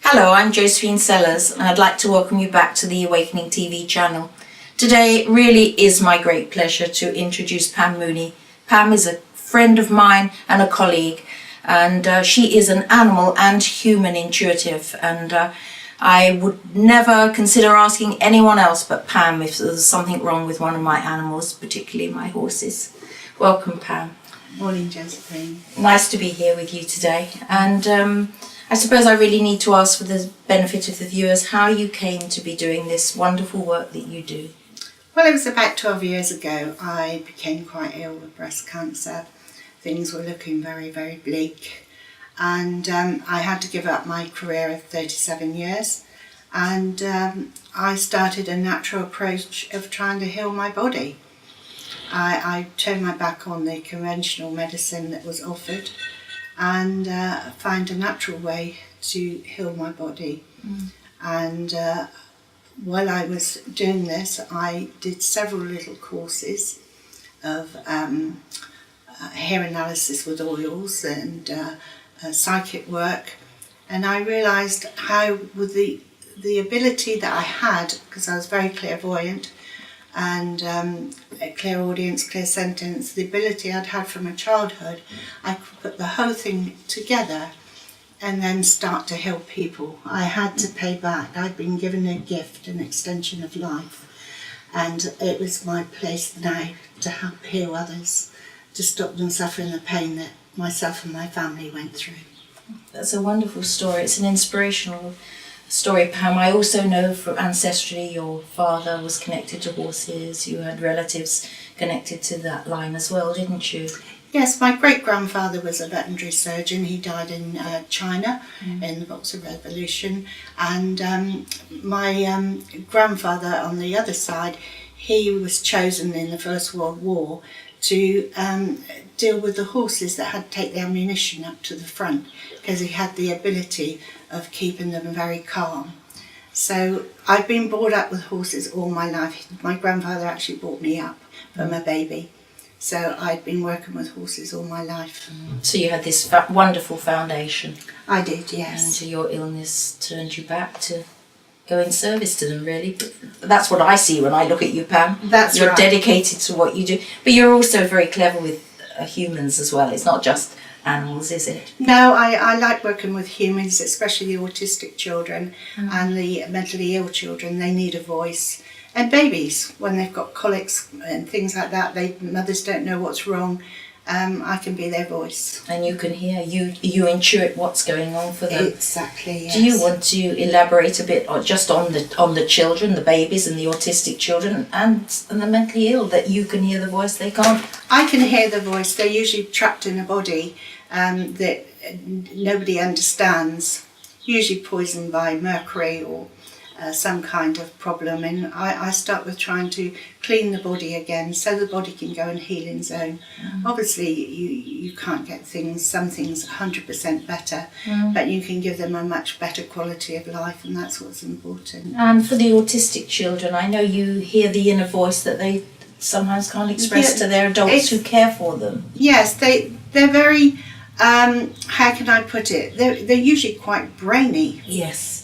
Hello, I'm Josephine Sellers and I'd like to welcome you back to the Awakening TV channel. Today it really is my great pleasure to introduce Pam Mooney. Pam is a friend of mine and a colleague, and she is an animal and human intuitive, and I would never consider asking anyone else but Pam if there's something wrong with one of my animals, particularly my horses. Welcome, Pam. Morning, Josephine. Nice to be here with you today, and I suppose I really need to ask, for the benefit of the viewers, how you came to be doing this wonderful work that you do. Well, it was about 12 years ago. I became quite ill with breast cancer. Things were looking very, very bleak, and I had to give up my career of 37 years, and I started a natural approach of trying to heal my body. I turned my back on the conventional medicine that was offered and find a natural way to heal my body. And while I was doing this, I did several little courses of hair analysis with oils and psychic work, and I realised how, with the ability that I had, because I was very clairvoyant and clairaudience, clairsentience, the ability I'd had from a childhood, I could put the whole thing together and then start to heal people. I had to pay back. I'd been given a gift, an extension of life, and it was my place now to help heal others, to stop them suffering the pain that myself and my family went through. That's a wonderful story. It's an inspirational story, Pam. I also know from ancestrally your father was connected to horses. You had relatives connected to that line as well, didn't you? Yes, my great-grandfather was a veterinary surgeon. He died in China in the Boxer Revolution, and my grandfather on the other side, he was chosen in the First World War to deal with the horses that had to take the ammunition up to the front, because he had the ability of keeping them very calm. So I've been brought up with horses all my life. My grandfather actually brought me up from a baby, so I'd been working with horses all my life. So you had this wonderful foundation. I did, yes. And your illness turned you back to go in service to them, really. That's what I see when I look at you, Pam. That's You're right. dedicated to what you do, but you're also very clever with humans as well. It's not just animals, is it? No, I like working with humans, especially the autistic children and the mentally ill children. They need a voice. And babies, when they've got colics and things like that, mothers don't know what's wrong. I can be their voice. And you can hear, you intuit what's going on for them. Exactly, yes. Do you want to elaborate a bit just on the children, the babies and the autistic children and the mentally ill, that you can hear the voice, they can't? I can hear the voice. They're usually trapped in a body that nobody understands, usually poisoned by mercury or some kind of problem, and I start with trying to clean the body again so the body can go and heal in its own. Obviously you can't get some things 100% better, but you can give them a much better quality of life, and that's what's important. And for the autistic children, I know you hear the inner voice that they sometimes can't express to their adults who care for them. Yes, they're very, how can I put it, they're usually quite brainy. Yes.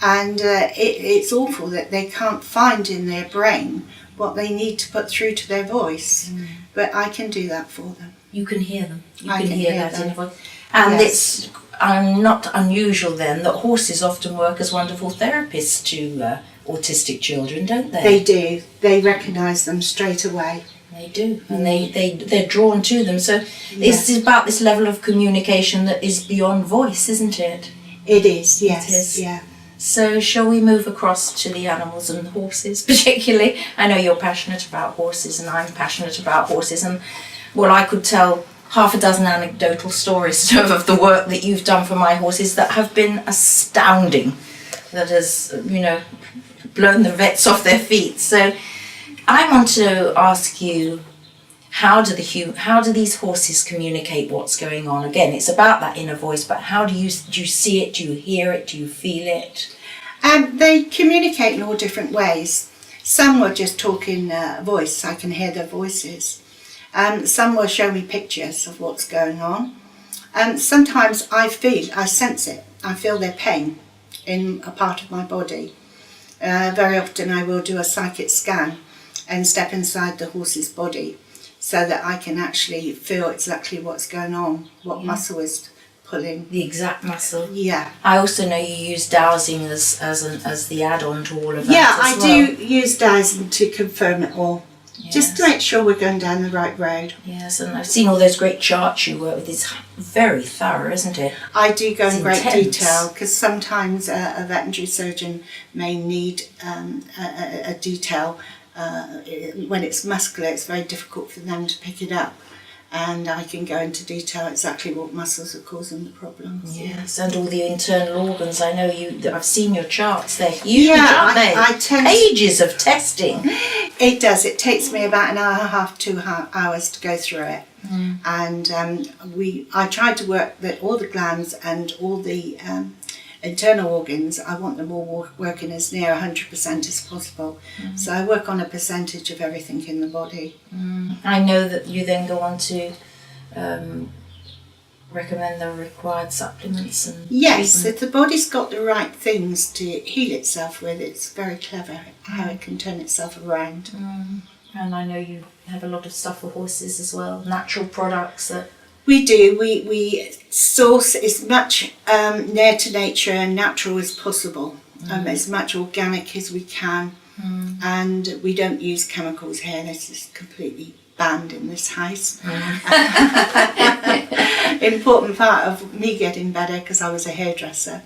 And it's awful that they can't find in their brain what they need to put through to their voice. But I can do that for them. You can hear them. You I can can hear hear that them. in the voice. And Yes. it's not unusual then that horses often work as wonderful therapists to autistic children, don't they? They do. They recognise them straight away. They do, and they're drawn to them. So it's about this level of communication that is beyond voice, isn't it? It is, yes. It is. Yeah. So shall we move across to the animals and horses particularly? I know you're passionate about horses and I'm passionate about horses, and well, I could tell half a dozen anecdotal stories of the work that you've done for my horses that have been astounding, that has, blown the vets off their feet. So I want to ask you, how do these horses communicate what's going on? Again, it's about that inner voice, but how do you see it? Do you hear it? Do you feel it? They communicate in all different ways. Some were just talking voice. I can hear their voices. Some will show me pictures of what's going on. Sometimes I sense it. I feel their pain. in a part of my body. Very often I will do a psychic scan and step inside the horse's body so that I can actually feel exactly what's going on, what muscle is pulling. The exact muscle. Yeah. I also know you use dowsing as the add-on to all of that. Yeah, as I well. do use dowsing to confirm it all. Just to make sure we're going down the right road. Yes, and I've seen all those great charts you work with. It's very thorough, isn't it? I do go in great intense. detail because sometimes a veterinary surgeon may need a detail. When it's muscular, it's very difficult for them to pick it up. And I can go into detail exactly what muscles are causing the problems. Yes, and all the internal organs. I know I've seen your charts. They're huge, Yeah, aren't they? I tend Pages of testing. It does. It takes me about an hour and a half, 2 hours to go through it. And I try to work all the glands and all the internal organs. I want them all working as near 100% as possible. So I work on a percentage of everything in the body. I know that you then go on to recommend the required supplements and Yes, treatment. if the body's got the right things to heal itself with, it's very clever how it can turn itself around. And I know you have a lot of stuff for horses as well, natural products that. We do. We source as much near to nature and natural as possible, as much organic as we can, and we don't use chemicals here. This is completely banned in this house. Important part of me getting better because I was a hairdresser,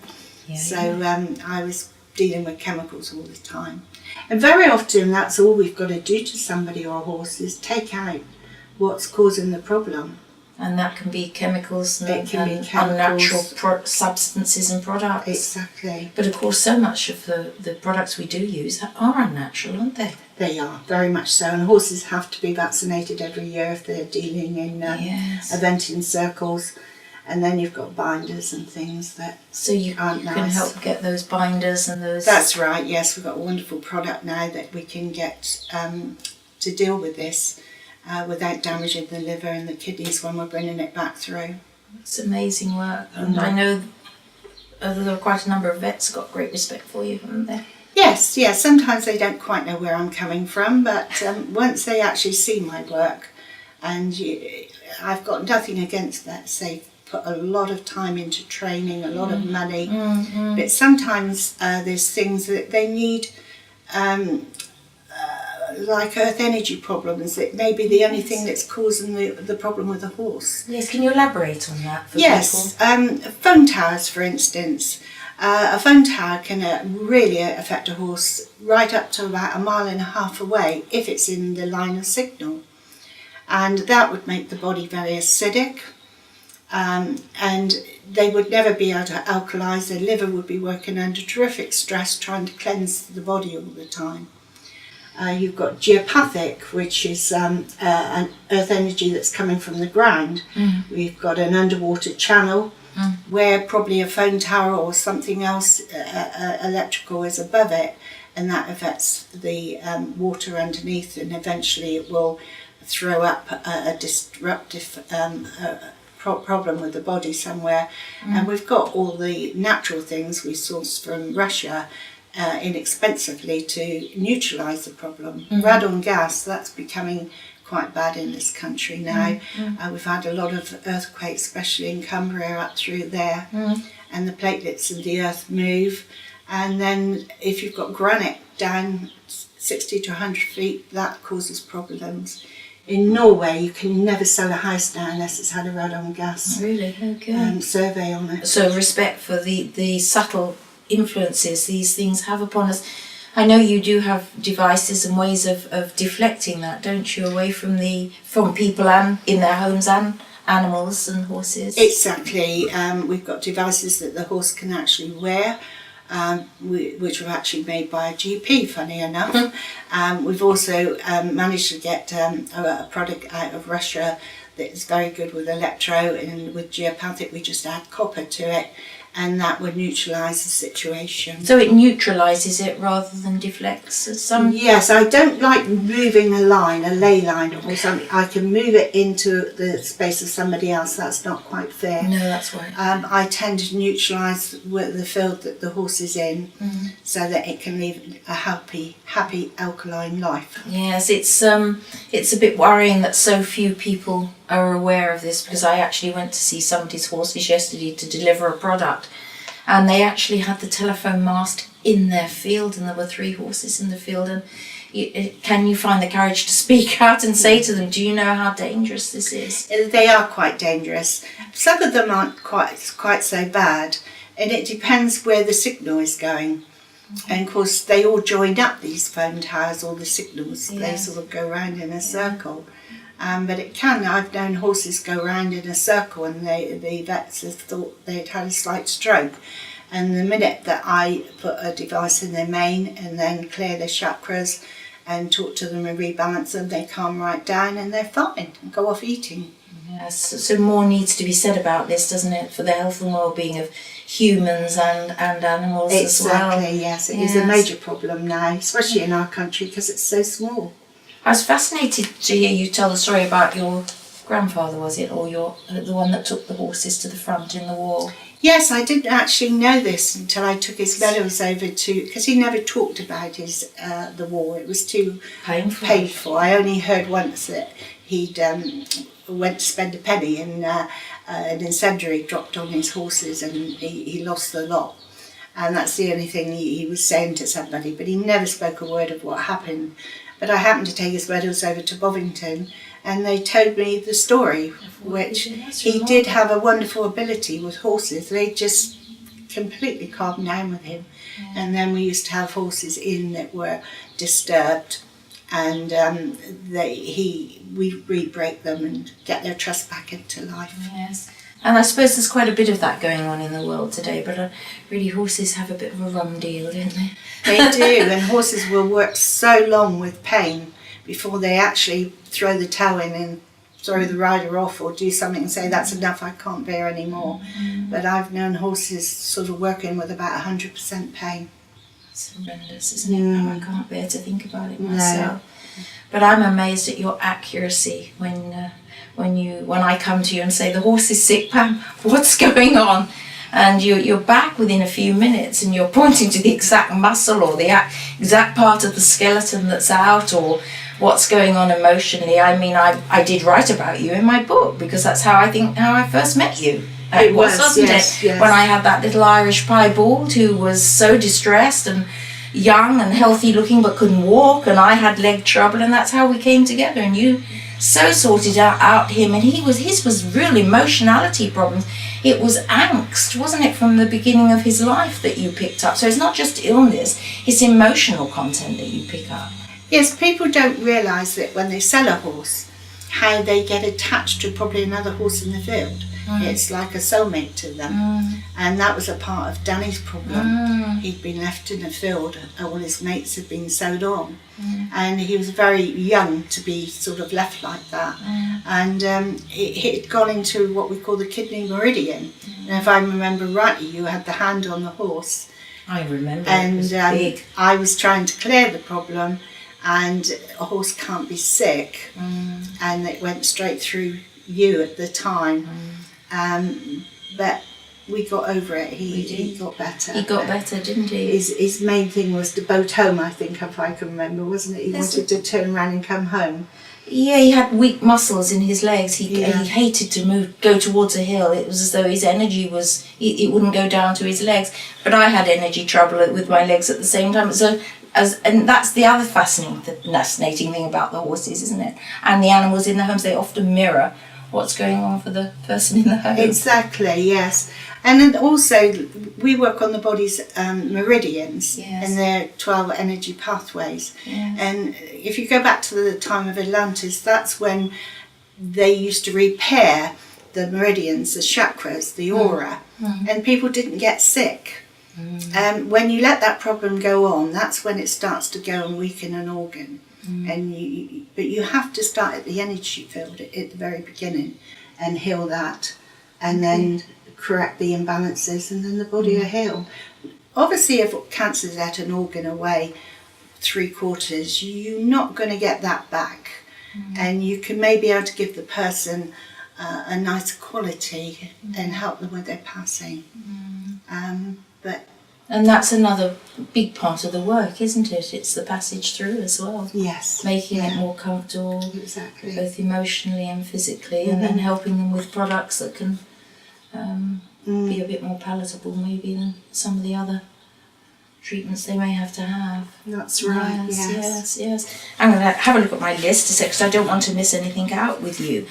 I was dealing with chemicals all the time, and very often that's all we've got to do to somebody or a horse is take out what's causing the problem. And that can be chemicals and, It can be unnatural chemicals. Substances and products. Exactly. But of course, so much of the products we do use are unnatural, aren't they? They are, very much so. And horses have to be vaccinated every year if they're dealing in eventing circles. And then you've got binders and things that So you aren't can nice. help get those binders and those. That's right, yes. We've got a wonderful product now that we can get to deal with this without damaging the liver and the kidneys when we're bringing it back through. It's amazing work. And I know there are quite a number of vets got great respect for you, haven't they? Yes, sometimes they don't quite know where I'm coming from, but once they actually see my work, and I've got nothing against vets, they put a lot of time into training, a lot of money, but sometimes there's things that they need, like earth energy problems, that may be the only thing that's causing the problem with the horse. Yes, can you elaborate on that for Yes, people? phone towers, for instance. A phone tower can really affect a horse right up to about 1.5 miles away if it's in the line of signal. And that would make the body very acidic, and they would never be able to alkalise. Their liver would be working under terrific stress trying to cleanse the body all the time. You've got geopathic, which is an earth energy that's coming from the ground. We've got an underwater channel where probably a phone tower or something else electrical is above it, and that affects the water underneath, and eventually it will throw up a disruptive problem with the body somewhere. And we've got all the natural things we source from Russia inexpensively to neutralise the problem. Radon gas, that's becoming quite bad in this country now. We've had a lot of earthquakes, especially in Cumbria up through there, and the platelets of the earth move. And then if you've got granite down 60 to 100 feet, that causes problems. In Norway, you can never sell a house now unless it's had a radon gas Really? Okay. survey on it. So respect for the subtle influences these things have upon us. I know you do have devices and ways of deflecting that, don't you, away from people and in their homes and animals and horses? Exactly. We've got devices that the horse can actually wear, which were actually made by a GP, funny enough. We've also managed to get a product out of Russia that is very good with electro, and with geopathic we just add copper to it, and that would neutralise the situation. So it neutralises it rather than deflects some? Yes, I don't like moving a ley line or something. I can move it into the space of somebody else. That's not quite fair. No, that's right. I tend to neutralise the field that the horse is in, so that it can live a happy alkaline life. Yes, it's a bit worrying that so few people are aware of this, because I actually went to see somebody's horses yesterday to deliver a product, and they actually had the telephone mast in their field, and there were 3 horses in the field, and can you find the courage to speak out and say to them, do you know how dangerous this is? They are quite dangerous. Some of them aren't quite so bad, and it depends where the signal is going. And of course they all join up, these phone towers, all the signals, they sort of go round in a circle. But I've known horses go round in a circle, and the vets have thought they'd had a slight stroke. And the minute that I put a device in their mane and then clear their chakras and talk to them and rebalance them, they calm right down and they're fine and go off eating. Yes, so more needs to be said about this, doesn't it, for the health and well-being of humans and animals as well. Exactly, yes. It is a major problem now, especially in our country, because it's so small. I was fascinated to hear you tell the story about your grandfather, was it, or the one that took the horses to the front in the war? Yes, I didn't actually know this until I took his meadows over because he never talked about the war. It was too painful. I only heard once that he'd went to spend a penny and an incendiary dropped on his horses and he lost the lot. And that's the only thing he was saying to somebody, but he never spoke a word of what happened. But I happened to take his meadows over to Bovington, and they told me the story, which he did have a wonderful ability with horses. They just completely calmed down with him. And then we used to have horses in that were disturbed, and we'd re-break them and get their trust back into life. Yes. And I suppose there's quite a bit of that going on in the world today, but really horses have a bit of a rum deal, don't they? They do, and horses will work so long with pain before they actually throw the toe in and throw the rider off or do something and say, that's enough, I can't bear anymore. But I've known horses sort of working with about 100% pain. That's horrendous, isn't it? I can't bear to think about it myself. No. But I'm amazed at your accuracy when I come to you and say, the horse is sick, Pam, what's going on? And you're back within a few minutes and you're pointing to the exact muscle or the exact part of the skeleton that's out or what's going on emotionally. I mean, I did write about you in my book because that's how I first met you. It was, yes. When I had that little Irish piebald who was so distressed and young and healthy looking but couldn't walk, and I had leg trouble, and that's how we came together. And you so sorted out him, and his was real emotionality problems. It was angst, wasn't it, from the beginning of his life that you picked up? So it's not just illness, it's emotional content that you pick up. Yes, people don't realise that when they sell a horse, how they get attached to probably another horse in the field. It's like a soulmate to them. And that was a part of Danny's problem. He'd been left in the field, all his mates had been sewed on. And he was very young to be sort of left like that. And it had gone into what we call the kidney meridian. And if I remember rightly, you had the hand on the horse. I remember. And it was big. I was trying to clear the problem, and a horse can't be sick. And it went straight through you at the time. But we got over it. He got better. He got better, didn't he? His main thing was to boat home, I think, if I can remember, wasn't it? He wanted to turn around and come home. Yeah, he had weak muscles in his legs. He hated to go towards a hill. It was as though his energy it wouldn't go down to his legs. But I had energy trouble with my legs at the same time. And that's the other fascinating thing about the horses, isn't it? And the animals in the homes, they often mirror what's going on for the person in the home. Exactly, yes. And then also, we work on the body's meridians and their 12 energy pathways. Yes. And if you go back to the time of Atlantis, that's when they used to repair the meridians, the chakras, the aura, and people didn't get sick. When you let that problem go on, that's when it starts to go and weaken an organ. But you have to start at the energy field at the very beginning and heal that, and then correct the imbalances, and then the body will heal. Obviously, if cancer's at an organ away 3/4, you're not going to get that back. And you can maybe able to give the person a nicer quality and help them with their passing. And that's another big part of the work, isn't it? It's the passage through as well. Yes. Making it more comfortable, exactly, both emotionally and physically, and then helping them with products that can be a bit more palatable maybe than some of the other treatments they may have to have. That's right. Yes. I'm going to have a look at my list a sec, because I don't want to miss anything out with you.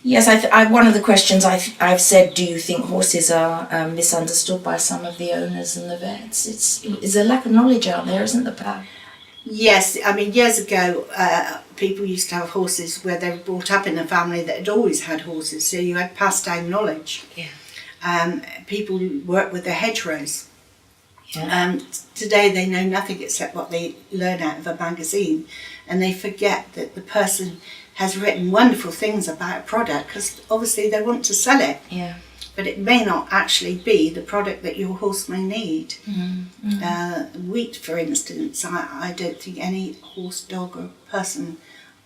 Yes, one of the questions I've said, do you think horses are misunderstood by some of the owners and the vets? It's a lack of knowledge out there, isn't there, Pat? Yes, I mean, years ago, people used to have horses where they were brought up in a family that had always had horses, so you had passed down knowledge. Yeah. People work with the hedgerows. Yeah. Today they know nothing except what they learn out of a magazine, and they forget that the person has written wonderful things about a product because obviously they want to sell it. Yeah. But it may not actually be the product that your horse may need. Wheat, for instance, I don't think any horse, dog or person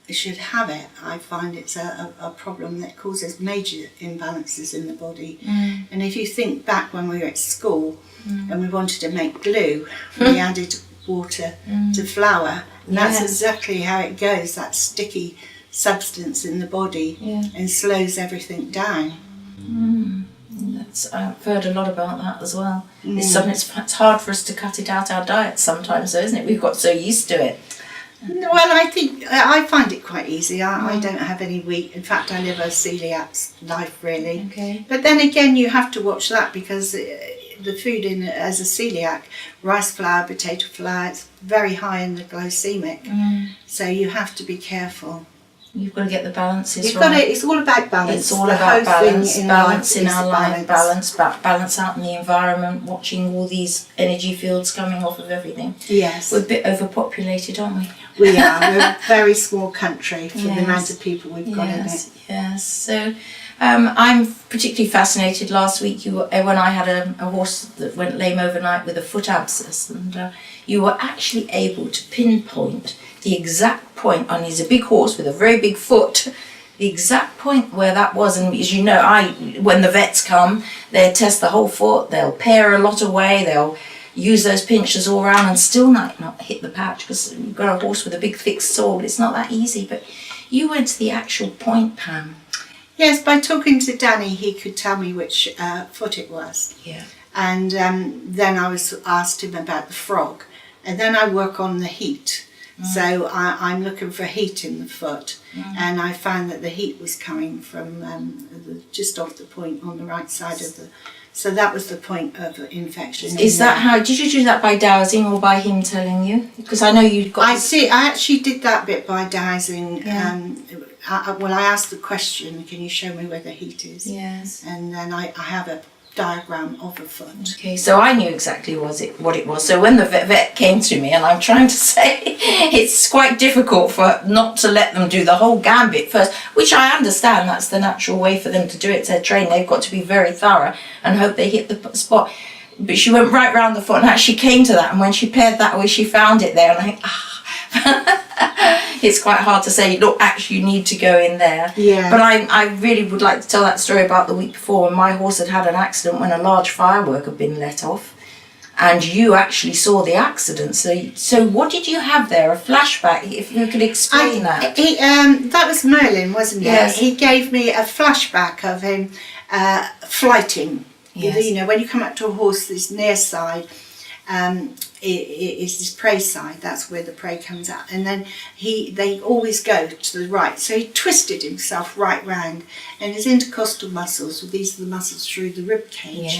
should have it. I find it's a problem that causes major imbalances in the body. And if you think back when we were at school and we wanted to make glue, we added water to flour. And that's exactly how it goes, that sticky substance in the body and slows everything down. I've heard a lot about that as well. It's something it's hard for us to cut it out our diet sometimes, though, isn't it? We've got so used to it. Well, I find it quite easy. I don't have any wheat. In fact, I live a celiac's life, really. Okay. But then again, you have to watch that because the food as a celiac, rice flour, potato flour, it's very high in the glycemic. So you have to be careful. You've got to get the balances You've right. got to, it's all about balance. It's all about balance in our life, balance out in the environment, watching all these energy fields coming off of everything. Yes. We're a bit overpopulated, aren't we? We are. We're a very small country for the amount of people we've got in it. Yes. So I'm particularly fascinated. Last week, when I had a horse that went lame overnight with a foot abscess, and you were actually able to pinpoint the exact point, and he's a big horse with a very big foot, the exact point where that was. And as you know, when the vets come, they'll test the whole foot, they'll pare a lot away, they'll use those pinchers all around and still not hit the patch, because you've got a horse with a big thick sole. It's not that easy. But you went to the actual point, Pam. Yes, by talking to Danny, he could tell me which foot it was. Yeah. And then I was asked him about the frog, and then I work on the heat. So I'm looking for heat in the foot, and I found that the heat was coming from just off the point on the right side of the. So that was the point of infection. Is that how? Did you do that by dowsing or by him telling you? Because I know you'd got. I actually did that bit by dowsing. Yeah. I asked the question, can you show me where the heat is? Yes. And then I have a diagram of a foot. Okay, so I knew exactly what it was. So when the vet came to me, and I'm trying to say it's quite difficult for not to let them do the whole gambit first, which I understand, that's the natural way for them to do it. They're trained, they've got to be very thorough and hope they hit the spot. But she went right round the foot and actually came to that, and when she paired that away, she found it there, and I think, it's quite hard to say, look, actually you need to go in there. Yeah. But I really would like to tell that story about the week before when my horse had an accident when a large firework had been let off, and you actually saw the accident. So what did you have there? A flashback, if you could explain that. That was Merlin, wasn't it? Yes. He gave me a flashback of him flighting. Yes. You know, when you come up to a horse, this near side, is this prey side, that's where the prey comes out, and then they always go to the right, so he twisted himself right round, and his intercostal muscles, these are the muscles through the rib cage,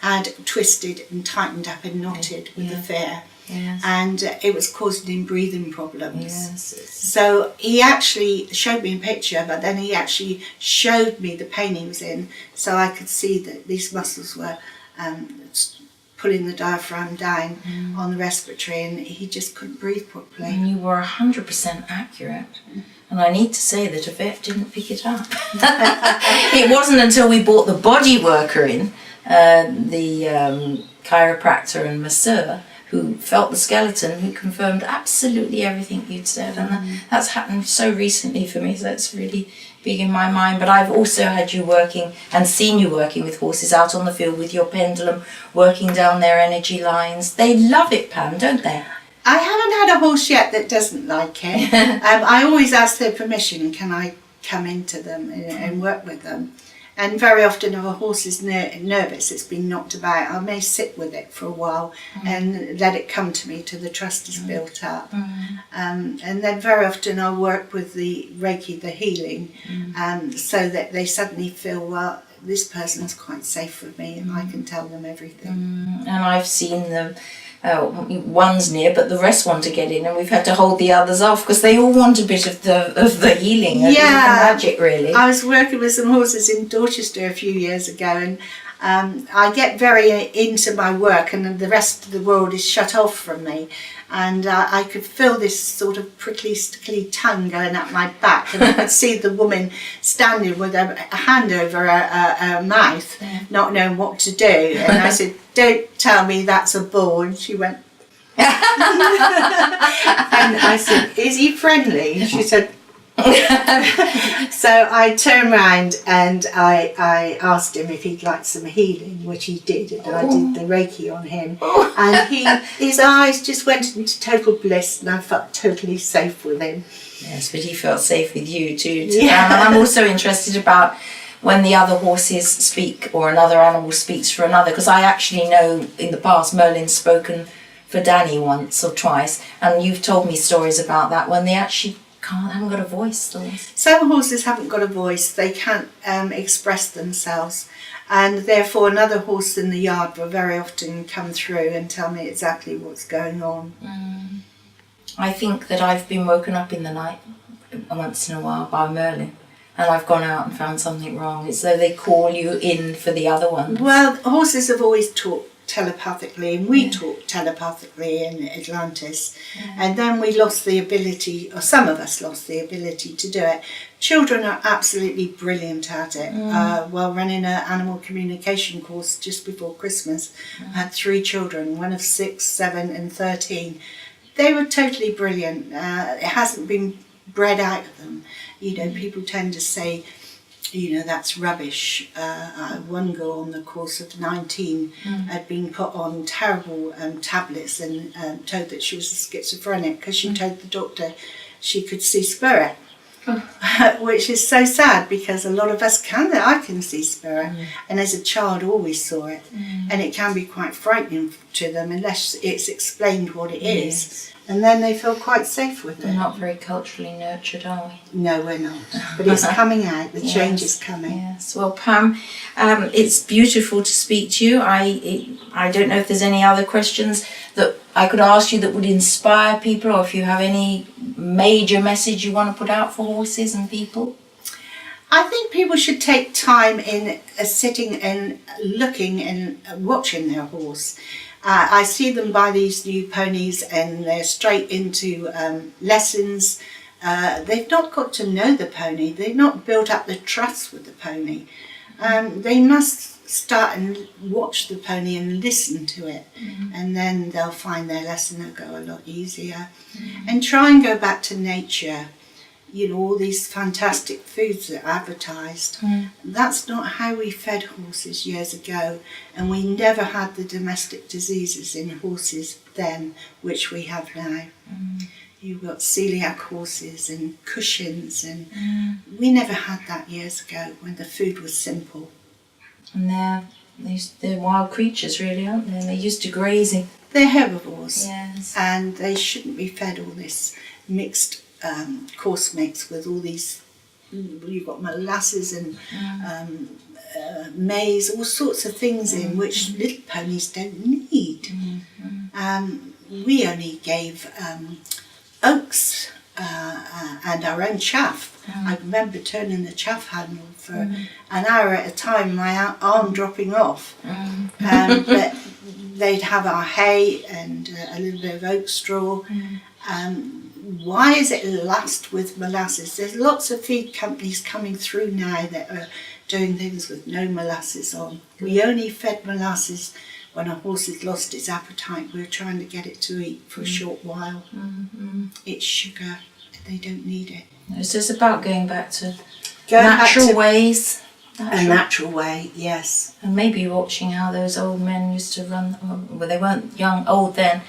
had twisted and tightened up and knotted with the fear. Yes. And it was causing him breathing problems. Yes. So he actually showed me a picture, but then he actually showed me the pain he was in, so I could see that these muscles were pulling the diaphragm down on the respiratory, and he just couldn't breathe properly. And you were 100% accurate. And I need to say that a vet didn't pick it up. It wasn't until we brought the body worker in, the chiropractor and masseur, who felt the skeleton, who confirmed absolutely everything you'd said. And that's happened so recently for me, so that's really big in my mind. But I've also had you working and seen you working with horses out on the field with your pendulum, working down their energy lines. They love it, Pam, don't they? I haven't had a horse yet that doesn't like it. I always ask their permission, can I come into them and work with them? And very often if a horse is nervous, it's been knocked about, I may sit with it for a while and let it come to me till the trust is built up. And then very often I'll work with the Reiki, the healing, so that they suddenly feel, well, this person's quite safe with me and I can tell them everything. And I've seen them. One's near, but the rest want to get in, and we've had to hold the others off because they all want a bit of the healing, the magic, really. I was working with some horses in Dorchester a few years ago, and I get very into my work, and the rest of the world is shut off from me. And I could feel this sort of prickly, sticky tongue going up my back, and I could see the woman standing with a hand over her mouth, not knowing what to do. And I said, "Don't tell me that's a bull." And she went, and I said, "Is he friendly?" And she said, So I turned round and I asked him if he'd like some healing, which he did, and I did the Reiki on him, and his eyes just went into total bliss, and I felt totally safe with him. Yes, but he felt safe with you too. And I'm also interested about when the other horses speak or another animal speaks for another, because I actually know in the past Merlin's spoken for Danny once or twice, and you've told me stories about that when they actually haven't got a voice. Some horses haven't got a voice, they can't express themselves, and therefore another horse in the yard will very often come through and tell me exactly what's going on. I think that I've been woken up in the night once in a while by Merlin, and I've gone out and found something wrong. It's though they call you in for the other ones. Well, horses have always talked telepathically, and we talked telepathically in Atlantis, and then we lost the ability, or some of us lost the ability to do it. Children are absolutely brilliant at it. While running an animal communication course just before Christmas, I had 3 children, one of 6, 7 and 13. They were totally brilliant. It hasn't been bred out of them. You know, people tend to say, you know, that's rubbish. One girl on the course of 19 had been put on terrible tablets and told that she was a schizophrenic because she told the doctor she could see spirit. Which is so sad, because a lot of us can. I can see spirit, and as a child always saw it, and it can be quite frightening to them unless it's explained what it is. And then they feel quite safe with it. We're not very culturally nurtured, are we? No, we're not. But it's coming out. The change is coming. Yes. Well, Pam, it's beautiful to speak to you. I don't know if there's any other questions that I could ask you that would inspire people, or if you have any major message you want to put out for horses and people. I think people should take time in sitting and looking and watching their horse. I see them buy these new ponies and they're straight into lessons. They've not got to know the pony. They've not built up the trust with the pony. They must start and watch the pony and listen to it, and then they'll find their lesson will go a lot easier. And try and go back to nature. You know, all these fantastic foods that are advertised. That's not how we fed horses years ago, and we never had the domestic diseases in horses then, which we have now. You've got celiac horses and Cushing's, and we never had that years ago when the food was simple. And they're wild creatures, really, aren't they? They're used to grazing. They're herbivores, yes, and they shouldn't be fed all this mixed course mix with all these. You've got molasses and maize, all sorts of things in which little ponies don't need. We only gave oats and our own chaff. I remember turning the chaff handle for an hour at a time, my arm dropping off. But they'd have our hay and a little bit of oat straw. Why is it last with molasses? There's lots of feed companies coming through now that are doing things with no molasses on. We only fed molasses when a horse has lost its appetite. We're trying to get it to eat for a short while. It's sugar. They don't need it. So it's about going back to natural ways. A natural way, yes. And maybe watching how those old men used to run, well, they weren't old then,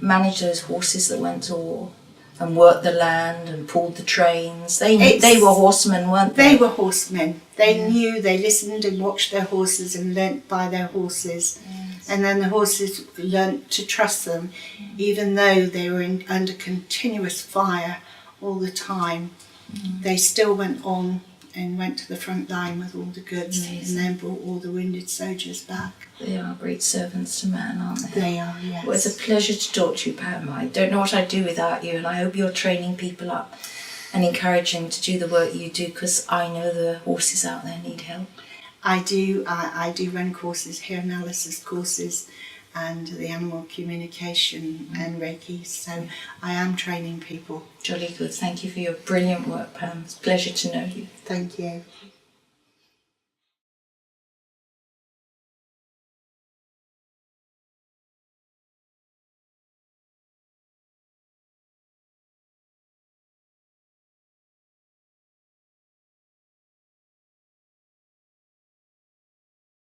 manage those horses that went to war and worked the land and pulled the trains. They were horsemen, weren't they? They were horsemen. They knew, they listened and watched their horses and learnt by their horses. And then the horses learnt to trust them, even though they were under continuous fire all the time. They still went on and went to the front line with all the goods. And then brought all the wounded soldiers back. They are great servants to man, aren't they? They are, yes. Well, it's a pleasure to talk to you, Pam. I don't know what I'd do without you, and I hope you're training people up and encouraging them to do the work you do, because I know the horses out there need help. I do. I do run courses, hair analysis courses, and the animal communication and Reiki. So I am training people. Jolly good. Thank you for your brilliant work, Pam. It's a pleasure to know you. Thank you.